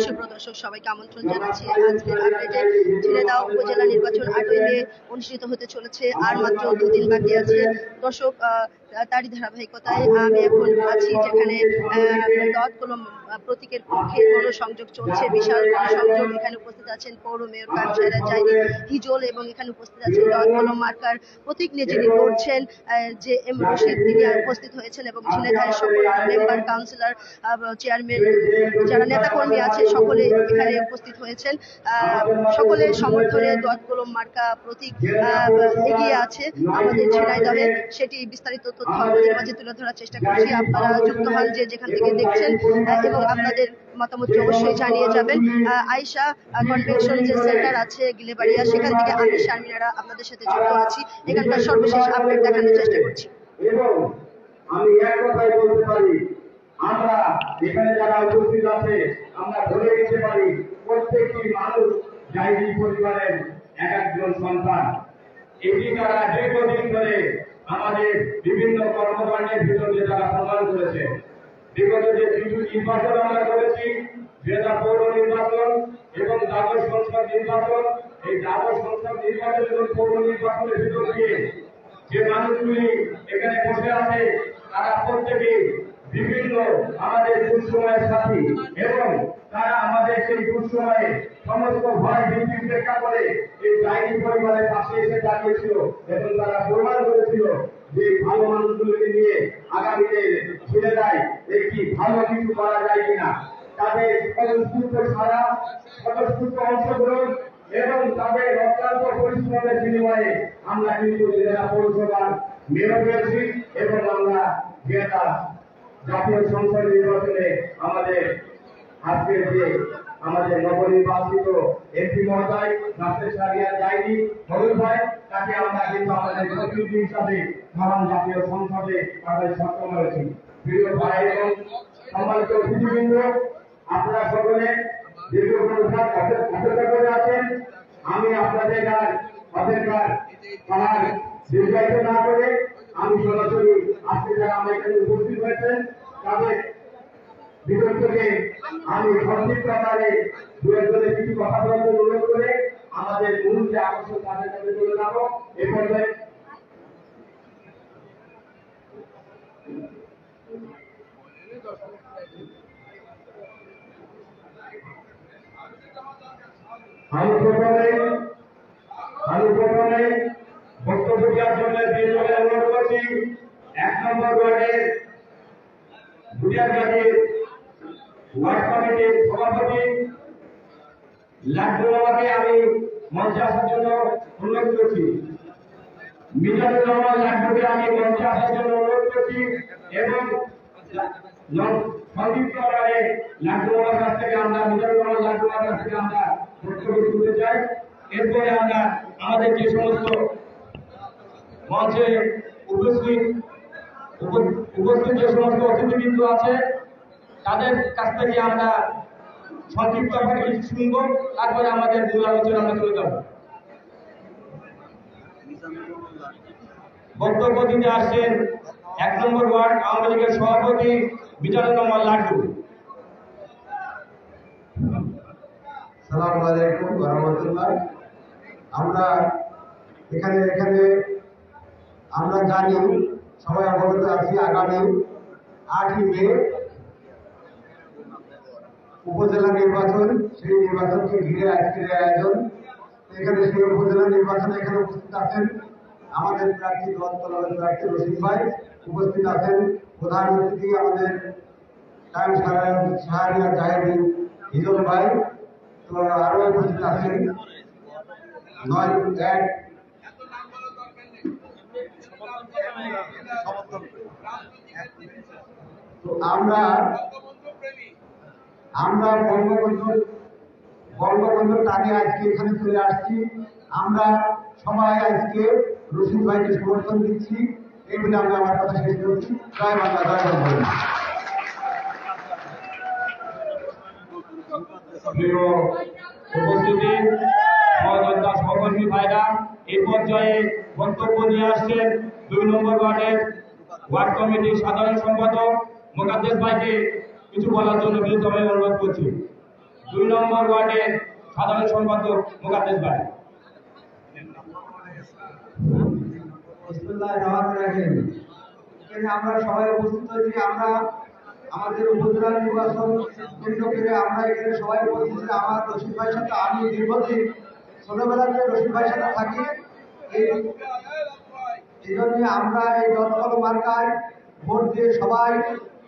সুপ্রদর্শক সবাইকে আমন্ত্রণ জানাচ্ছি আজকের আপডেটে। ঝিনাইদহ উপজেলা নির্বাচন 8ই মে অনুষ্ঠিত হতে চলেছে, আর মাত্র 2 দিন বাকি আছে। দর্শক, তারই ধারাবাহিকতায় আমি এখন আছি যেখানে দত কলম প্রতীকের পক্ষে গণসংযোগ চলছে, বিশাল গণসংযোগ। এখানে উপস্থিত আছেন পৌর মেয়র কানসারা জাইদি হিজল, এবং এখানে উপস্থিত আছেন দত কলম মার্কার প্রতীক নিয়ে যিনি লড়ছেন যে এম রশিদ, তিনি উপস্থিত হয়েছেন, এবং ঝিনাইদহের সকল মেম্বার, কাউন্সিলর, চেয়ারম্যান, যারা নেতাকর্মী আছে সকলে এখানে উপস্থিত হয়েছেন। সকলের সমর্থনে দত কলম মার্কা প্রতীক এগিয়ে আছে আমাদের ঝিনাইদহে। সেটি বিস্তারিত তথ্য আমাদের মাঝে তুলে ধরার চেষ্টা করছি। আপনারা যুক্ত হন যে যেখান থেকে দেখছেন, এবং আপনাদের মতামতটি অবশ্যই জানিয়ে যাবেন। আয়েশা কনভেনশন যে সেন্টার আছে গিলেবাড়িয়া, সেখান থেকে আমি শারমিনারা আপনাদের সাথে যুক্ত আছি। এখানকার সর্বশেষ আপডেট দেখানোর চেষ্টা করছি। আমি এক কথাই বলতে পারি, আমরা এখানে যারা উপস্থিত আছে আমরা ধরে নিতে পারি প্রত্যেকটি মানুষ জাইদি পরিবারের একজন সন্তান। এটি তারা দীর্ঘদিন ধরে আমাদের বিভিন্ন কর্মকাণ্ডের ভিতরে তারা প্রমাণ করেছে। বিগত যে কিছু নির্বাচন আমরা করেছি, যেটা পৌর নির্বাচন এবং দ্বাদশ সংসদ নির্বাচন, এই দ্বাদশ সংসদ নির্বাচন এবং পৌর নির্বাচনের ভিতর দিয়ে যে মানুষগুলি এখানে বসে আছে তারা প্রত্যেকে বিভিন্ন আমাদের দুঃসময়ের সাথী, এবং তারা আমাদের সেই দুঃসময়ে সমস্ত ভয় ভীতি উপেক্ষা করে এই জাইদি পরিবারের পাশে এসে দাঁড়িয়েছিল, এবং তারা প্রমাণ করেছিল যে ভালো মানুষগুলোকে নিয়ে আগামীতে ছেড়ে দেয় একটি ভালো কিছু করা যায় কিনা। তাদের স্বতঃস্ফূর্ত সারা, স্বতঃস্ফূর্ত অংশগ্রহণ এবং তাদের অত্যন্ত পরিশ্রমের বিনিময়ে আমরা কিন্তু জেলা পৌরসভার মেয়র হয়েছি, এবং আমরা জেলা জাতীয় সংসদ নির্বাচনে আমাদের আজকের যে আমাদের নবনির্বাচিত এমপি মহোদয় নাসির শাহরিয়া জাইদি হলুদ ভাই, তাকে আমরা কিন্তু আমাদের প্রতিনিধি হিসাবে মহান জাতীয় সংসদে তাদের সক্ষম হয়েছি। প্রিয় ভাই এবং সম্মানিত অতিথিবৃন্দ, আপনারা সকলে অপেক্ষা করে আছেন। আমি আপনাদের অপেক্ষার পাহাড় দীর্ঘায়িত না করে আমি সরাসরি আজকে যারা আমরা এখানে উপস্থিত হয়েছেন তাদের ভিতর থেকে আমি সংক্ষিপ্ত আকারে দু একজনের কিছু কথা বলতে অনুরোধ করে আমাদের মূল যে আকর্ষণ তাদের কাছে চলে যাবো। এ পর্যায়ে আমি প্রথমে বক্তব্য দেওয়ার জন্য তিনজনের অনুরোধ করছি। 1 নম্বর ওয়ার্ডের বুড়িয়াঘাটের ওয়ার্ড কমিটির সভাপতি লাড্ডু বাবাকে আমি মঞ্চে আসার জন্য অনুরোধ করছি। মিজানুর রহমান লাড্ডুকে আমি মঞ্চে আসার জন্য অনুরোধ করছি, এবং সংক্ষিপ্ত আকারে লাড্ডু বাবার কাছ থেকে আমরা মিজানুর রহমান লাড্ডু বাবার কাছ থেকে আমরা বক্তব্য শুনতে চাই। এরপরে আমরা আমাদের যে সমস্ত মঞ্চে উপস্থিত যে সমস্ত অতিথিবৃন্দ আছে তাদের কাছ থেকে আমরা সংক্ষিপ্ত শুনবো, তারপরে আমাদের মূল আলোচনা আমরা চলে যাব। বক্তব্য দিতে আসছেন 1 নম্বর ওয়ার্ড আওয়ামী লীগের সভাপতি মিজানুর রহমান লাড্ডু। আসসালামু আলাইকুম ওয়া রাহমাতুল্লাহ। আমরা এখানে আমরা জানি, সবাই অবগত আছি, আগামী 8ই মে উপজেলা নির্বাচন। সেই নির্বাচনকে ঘিরে আজকের আয়োজন। এখানে সেই উপজেলা নির্বাচনে এখানে উপস্থিত আছেন আমাদের প্রার্থী দত কলমের প্রার্থী রশিদ ভাই, উপস্থিত আছেন প্রধান অতিথি আমাদের শাহরিয়া জাইদি হিজল ভাই, তো আরো উপস্থিত আছেন 9-1 তো আমরা বঙ্গবন্ধুর টানে আজকে এখানে চলে আসছি। আমরা সবাই আজকে রশিদ ভাইকে সমর্থন দিচ্ছি। এই বলে আমি আমার কথা শেষ করছি। জয় বাংলা, জয় বঙ্গবন্ধু। উপস্থিতি সহযোদ্ধা সহকর্মী ভাইরা, এই পর্যায়ে বক্তব্য নিয়ে আসছেন 2 নম্বর ওয়ার্ডের ওয়ার্ড কমিটির সাধারণ সম্পাদক মোকাদ্দেস ভাইকে কিছু বলার জন্য বিনীতভাবে অনুরোধ করছি। 2 নম্বর ওয়ার্ডের সাধারণ সম্পাদক মোকাদ্দেস ভাই। এখানে আমরা সবাই উপস্থিত হয়েছি। আমরা আমাদের উপজেলা নির্বাচন কেন্দ্র থেকে আমরা এখানে সবাই উপস্থিত। আমার রশিদ ভাইয়ের সাথে আমি দীর্ঘদিন ছোটবেলা থেকে রশিদ ভাইয়ের সাথে থাকি। এই জন্য আমরা এই দলকল মার্কায় ভোট দিয়ে সবাই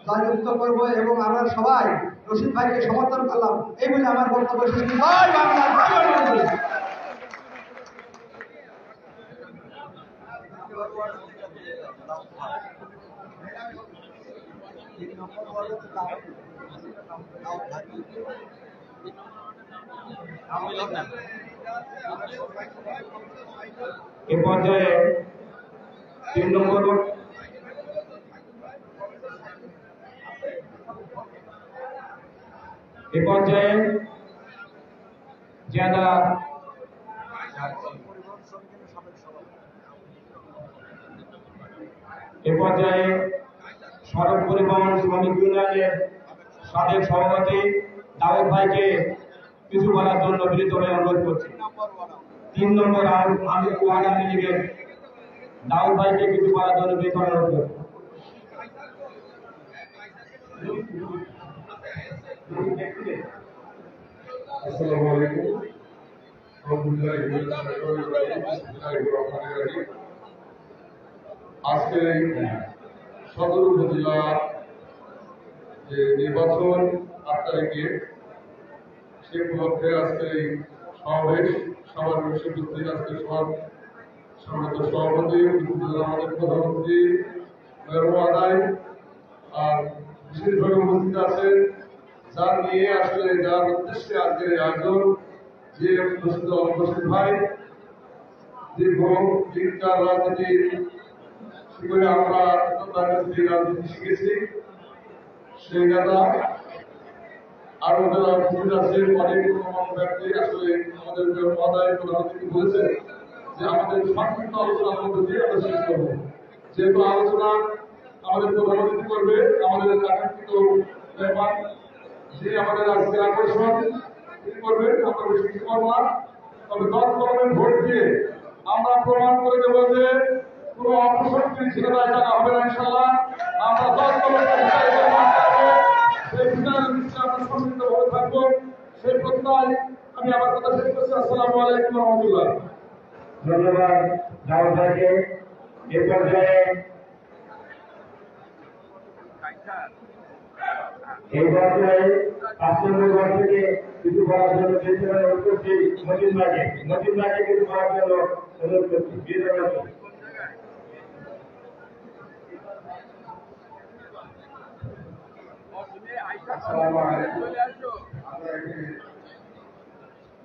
জয়যুক্ত করব এবং আমরা সবাই রশিদ ভাইকে সমর্থন করলাম। এই বলে আমার বক্তব্য শেষ। জয় বাংলা, জয় বাংলা। এ পর্যায়ে 3 নম্বর জিয়াদা সড়ক পরিবহন শ্রমিক ইউনিয়নের সাবেক সভাপতি দাউদ ভাইকে কিছু বলার জন্য বিনীতভাবে অনুরোধ করছি। 3 নম্বর আমি ওয়ার্ড আওয়ামী লীগের দাউদ ভাইকে কিছু বলার জন্য বিনীতভাবে অনুরোধ করছি। আসসালামু আলাইকুম। আজকে সদর উপজেলা যে নির্বাচন 8 তারিখে সে উপলক্ষে আজকে এই সমাবেশ সবার বিষয়বস্তু আজকে সম্মানিত সভাপতি আমাদের প্রধানমন্ত্রী আদায় আর বিশেষভাবে উপস্থিত আছেন যার নিয়ে আসলে যার উদ্দেশ্যে আজকের আয়োজন যে রশিদ ভাই দীর্ঘ দিনকার রাজনীতির শিবিরে আমরা রাজনীতি শিখেছি সেই নেতা আরো যারা উপস্থিত আছেন অনেক ব্যক্তি আসলে আমাদের আদায় প্রধানমন্ত্রী বলেছেন যে আমাদের সংক্ষিপ্ত আলোচনার মধ্যে দিয়ে আমরা শেষ করবো। যেহেতু আলোচনা আমাদের প্রধানমন্ত্রী করবে আমাদের আকাঙ্ক্ষিত ব্যাপার যে আমাদের আজকের আকর্ষণ তিনি করবেন, আমরা বেশি কিছু করবো না। তবে 10 কলমের ভোট দিয়ে আমরা প্রমাণ করে দেবো যে কোনো অপশক্তির ছেলেরায় টাকা হবে না। ইনশাল্লাহ আমরা 10 কলমের সেই বিচারের দৃষ্টি আমরা সম্মিলিত ভাবে থাকবো। সেই প্রত্যয় আমি আমার কথা শেষ করছি। আসসালামু আলাইকুম রহমতুল্লাহ। ধন্যবাদ দাউদ ভাইকে। এ পর্যায়ে এই পর্যায়ে 5 নম্বর ওয়ার্ড থেকে কিছু বলার জন্য অনুরোধ করছি মতিন ভাইকে কিছু বলার জন্য অনুরোধ করছি। আসসালামু আলাইকুম। আমরা এখানে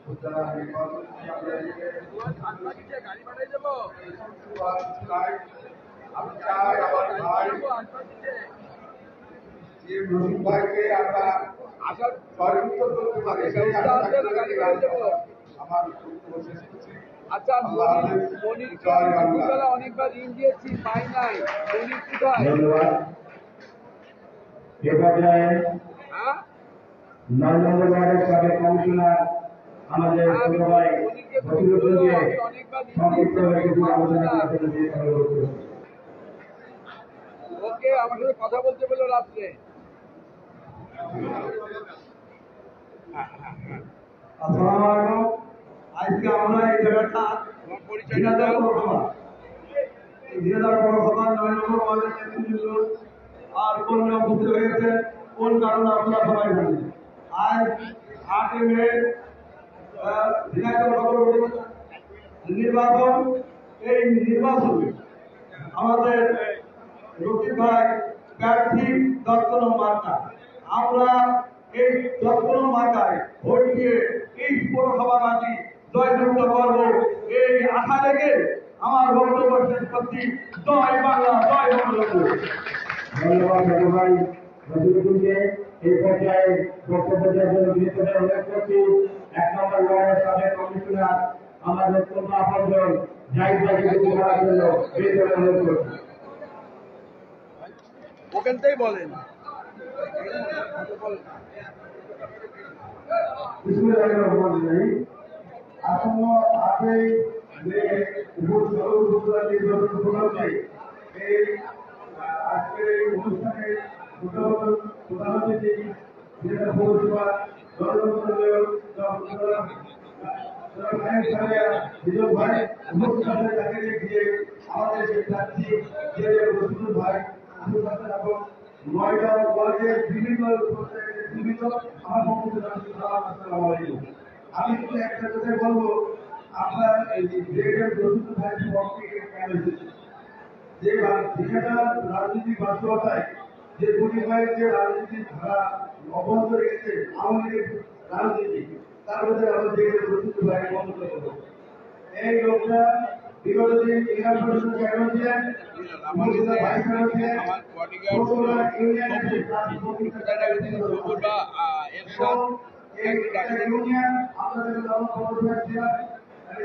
উপজেলা নির্বাচন আমি চাই আমার ভাই যে রশিদ ভাইকে আমরা জয়যুক্ত করতে পারি সেই আমার শেষ করছি। আচ্ছা, মনির অনেকবার ঋণ দিয়েছি, পাই নাই। মনির কোথায়? ধন্যবাদ। এ পর্যায়ে 9 নম্বর ওয়ার্ডের সাবেক কমিশনার আমাদের ভাই বসিরুদ্দিনকে সংক্ষিপ্তভাবে কিছু আলোচনা করতে দিয়ে অনুরোধ করছি। ওকে, আমার সাথে কথা বলতে বললো রাত্রে। আসসালামু আলাইকুম। আজকে আমরা এই জায়গাটা ঝিনাইদহ পৌরসভা 9 নম্বর ওয়ার্ডের নেতৃবৃন্দ আর কর্মীরা উপস্থিত হয়েছে। কোন কারণে আপনারা সবাই জানেন। আজ 8 মে ঝিনাইদহ নির্বাচন। এই নির্বাচনে আমাদের রশিদ ভাই প্রার্থী 10 নম্বর মার্কা। আমরা এই 10 নম্বর মার্কায় ভোট দিয়ে এই পৌরসভাবাসী জয়যুক্ত করব এই আশা রেখে আমার বক্তব্য শেষ করছি। জয় বাংলা, জয় বঙ্গবন্ধু। ধন্যবাদ ভাই বসিরুদ্দিনকে। এই পর্যায়ে বক্তব্য দেওয়ার জন্য বিনীতভাবে অনুরোধ করছি 1 নম্বর ওয়ার্ডের সাবেক কমিশনার আমাদের অত্যন্ত আপনজন জাহিদ ভাইকে কিছু বলার জন্য বিনীতভাবে অনুরোধ করছি। ওখানটাই বলেন। আসন্ন 8ই মে উপজেলা নির্বাচন উপলক্ষে এই আজকের এই অনুষ্ঠানে প্রধান অতিথি জেলা পৌরসভা বিজয় ভাই উপস্থিত আছেন, তাকে দিয়ে আমাদের যে প্রার্থী রসুল ভাই উপস্থিত আছেন এবং 9টা ওয়ার্ডের বিভিন্ন আমার পক্ষ থেকে আসসালামু আলাইকুম। আমি শুধু একটা কথা বলবো, আপনার এই রসুল ভাই পক্ষে কেন এসেছে যে যেখানে রাজনীতি বাস্তবতায় যে পরিবারের যে রাজনীতির ধারা অব্যাহত রেখেছে আওয়ামী লীগের রাজনীতি, তার মধ্যে আমরা যে রসুল ভাই বন্ধ করবো। এই লোকটা বিগত দিন ইরান পরিষদ কেন ছিলেন, ভাইস কেন ছিলেন, ইউনিয়ন আপনাদের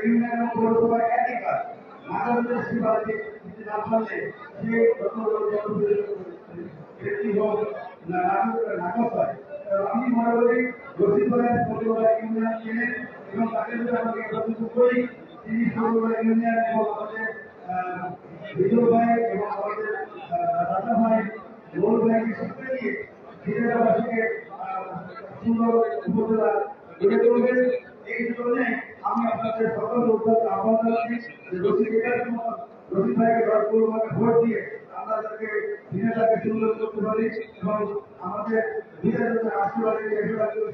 ইউনিয়ন পৌরসভা একই কাজ নাগরিকদের সেবা না পারলে সে ব্যক্তি হোক না নাকচ হয়। আমি মনে করি রশিদপুরের পৌরসভা ইউনিয়ন ছিলেন এবং তাকে যদি আমরা নির্বাচিত করি, তিনি পৌরসভা ইউনিয়ন এবং আমাদের বিজয় ভাই এবং আমাদের দাদা ভাই মৌল ভাইকে সঙ্গে নিয়ে জেলাবাসীকে সুন্দর উপজেলা গড়ে তুলবেন। এই জন্য আমি আপনাদের সকল লোককে আহ্বান জানাচ্ছি যে রশিদ ভাইকে ভোট দিয়ে আমরা তাকে দিনেটাকে সুন্দর করতে পারি এবং আমাদের দিনের জন্য আশীর্বাদ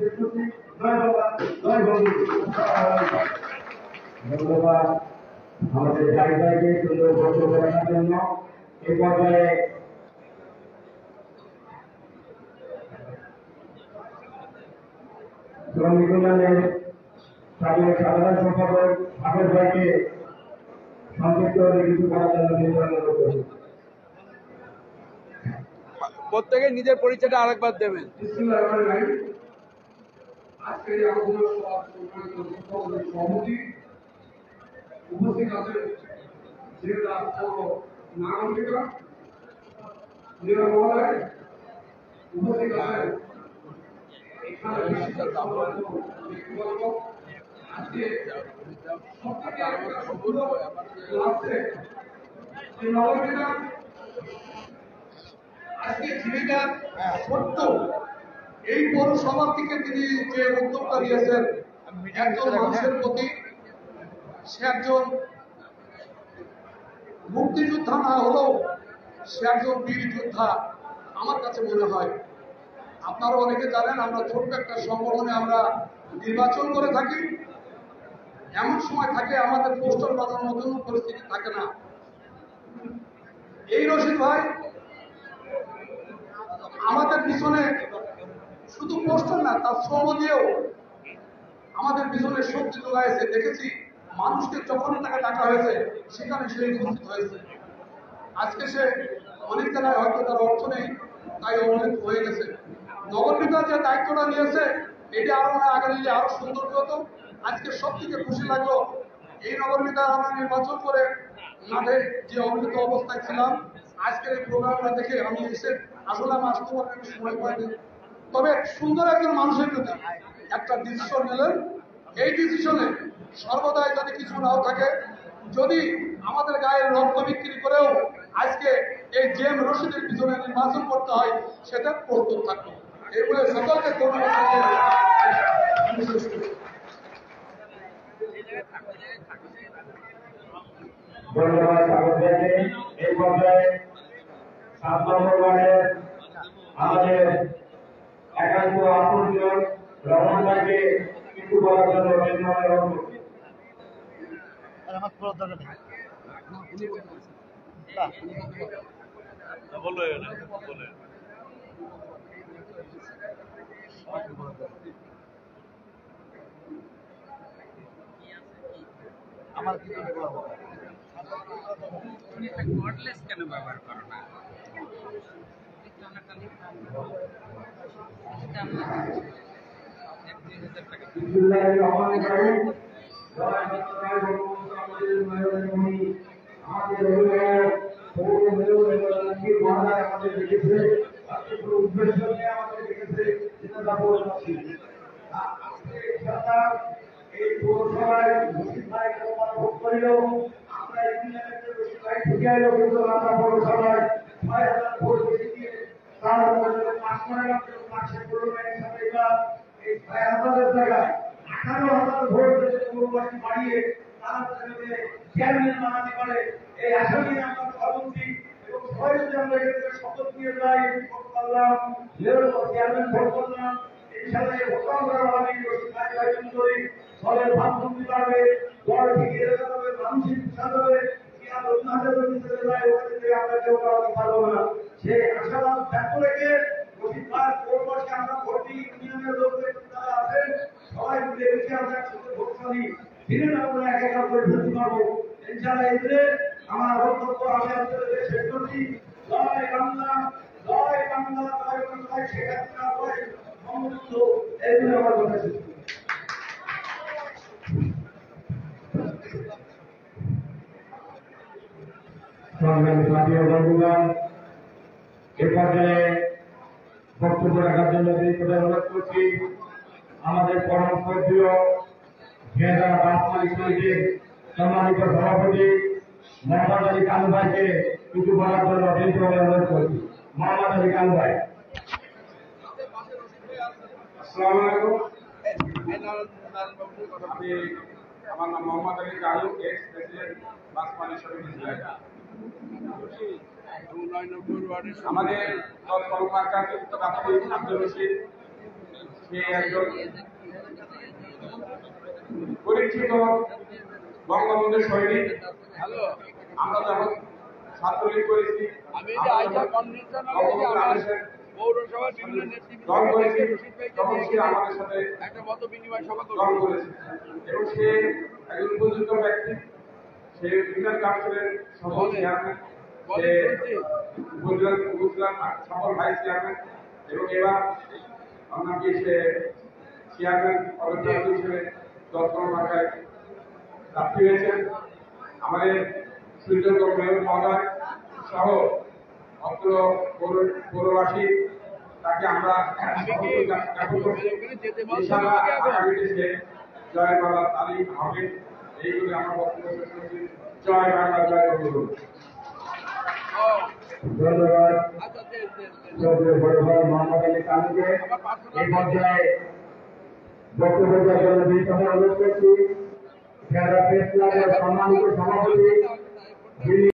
শেষ করছি। জয় বাবা, জয় বন্ধু। ধন্যবাদ আমাদের ভাই ভাইকে সুন্দর বক্তব্য রাখার জন্য। এই পর্যায়ে শ্রমিক ইউনিয়নের সাধারণ সম্পাদক হাফেজ ভাইকে সংক্ষিপ্ত কিছু করার জন্য অনুরোধ করছি। প্রত্যেকে নিজের পরিচয়টা আরেকবার দেবেন। আজকের এই আলোচনা সভাপতি উপস্থিত আছেন জেলা পৌর নাগরিকা জেলা মহোদয়, উপস্থিত আছেন এখানে আজকে নগরিকা আজকে জীবিকা সত্য এই পৌরসভা থেকে তিনি যে উদ্যোগটা নিয়েছেন একজন মানুষের প্রতি, সে একজন মুক্তিযোদ্ধা না হলেও সে একজন বীর যোদ্ধা আমার কাছে মনে হয়। আপনারা অনেকে জানেন আমরা ছোট্ট একটা সংগঠনে আমরা নির্বাচন করে থাকি, এমন সময় থাকে আমাদের পোস্টার বাজানোর মতন পরিস্থিতি থাকে না। এই রশিদ ভাই আমাদের পিছনে শুধু পোস্টার না, তার শ্রম দিয়েও আমাদের পিছনে শক্তি যোগাইছে। দেখেছি মানুষকে যখন তাকে ডাকা হয়েছে সেখানে সে উপস্থিত হয়েছে। আজকে সে অনেক জায়গায় হয়তো তার অর্থ নেই, তাই অনেক হয়ে গেছে। নগর নেতা যে দায়িত্বটা নিয়েছে এটা আরো আগে নিলে আরো সুন্দর হতো। আজকে সব থেকে খুশি লাগলো এই নগর নেতা আমরা নির্বাচন করে মাঠে যে অবনীত অবস্থায় ছিলাম, আজকের এই প্রোগ্রামটা দেখে আমি এসে আসলে আমি আসতে পারি সময় পাইনি। তবে সুন্দর একজন মানুষের প্রতি একটা ডিসিশন নিলেন। এই ডিসিশনে সর্বদাই যদি কিছু নাও থাকে, যদি আমাদের গায়ের রক্ত বিক্রি করেও আজকে এই জেম রশিদের পিছনে নির্বাচন করতে হয়, সেটা প্রস্তুত থাকতো। এগুলো সকলকে ধন্যবাদ। এই পর্যায়ে 7 নম্বর ওয়ার্ডের আমাদের একান্ত আপনজন রমন ভাইকে কিছু বলার জন্য অনুরোধ করছি। আমার কি কর্ডলেস কেন ব্যবহার করো না? আমাদের উদ্দেশ্য নিয়ে আমাদের এখানে চিন্তা করছি। আজকে সরকার এই পৌরসভায় রশিদ ভাইকে ভোট করিলেও আমরা ইউনিয়নের রশিদ ভাই ঢুকে এলো, কিন্তু আমরা পৌরসভায় ৬,০০০ ভোট বেশি দিয়ে তার উপরে পাশ করে পাশে পৌরসভার সাথে এই ৬,০০০ জায়গায় ১৮,০০০ ভোট পৌরবাসী বাড়িয়ে তারা চেয়ারম্যান বানাতে পারে এই আশা নিয়ে আমরা সভাপতি এবং সবাই যদি আমরা এখানে শপথ নিয়ে যাই, ভোট করলাম, চেয়ারম্যান ভোট করলাম, ইনশাআল্লাহ এই ভোট আমরা আমি আয়োজন করি, দলের ভাবমূর্তি বাড়বে, দল ঠিক এড়ে যাবে, মানসিক উৎসাহ হবে, আমরা কেউ করাতে পারবো না। সেই আশাবাদ ব্যক্ত রেখে রশিদ ভাই পৌরবাসী আমরা ভোটি ইউনিয়নের লোকদের যারা আছেন সবাই মিলে মিশে আমরা একসাথে ভোট করি, দিনে আমরা এক একা করে ফেলতে পারবো ইনশাআল্লাহ। এই দিনে আমার বক্তব্য আমি আপনাদের শেষ করছি। জয় বাংলা, জয় বাংলা, জয় বাংলা, শেখ হাসিনা, জয় বঙ্গবন্ধু। এই দিনে আমার কথা শেষ করছি। সংগ্রামী সাথী ও বন্ধুগণ, এ পর্যায়ে বক্তব্য রাখার জন্য অনুরোধ করছি আমাদের পরম শ্রদ্ধেয় ঝিনাইদহ বাস মালিক সমিতির সম্মানিত সভাপতি মোহাম্মদ আলী কানু ভাইকে কিছু বলার জন্য অনুরোধ করছি। মোহাম্মদ আলী কানু ভাই। আসসালামু আলাইকুম। আমার নাম মোহাম্মদ আলী কানু, এক্স প্রেসিডেন্ট বাস মালিক সমিতি ঝিনাইদহ। আমাদের দল কর্মকর্তা আব্দুল রশিদ, সে একজন পরিচিত বঙ্গবন্ধুর সৈনিক। আমরা যখন ছাত্রলীগ করেছি, পৌরসভার বিভিন্ন নেতৃবৃন্দ দল করেছি, তখন সে আমাদের সাথে একটা মত বিনিময় সভা দল করেছে এবং সে একজন উপযুক্ত ব্যক্তি। সে ইউনিয়ন কাউন্সিলের সফল চেয়ারম্যান, সে উপজেলার সফল ভাইস চেয়ারম্যান এবং এবার আপনাকে সে চেয়ারম্যান পদপ্রার্থী হিসেবে দর্শন মার্কায় প্রার্থী হয়েছেন। আমাদের সুযোগ্য মেয়র মহোদয় সহ অত্র পৌরবাসী তাকে আমরা আগামীতে সে জয় বাংলা তালিম হবে, এইগুলি আমরা বক্তব্য শেষ করছি। জয় বাংলা, জয় বঙ্গবন্ধু। ধন্যবাদ মোহাম্মদ আলী কানুকে। এই পর্যায়ে বক্তব্য দেওয়ার জন্য অনুরোধ করছি সম্মানিত সভাপতি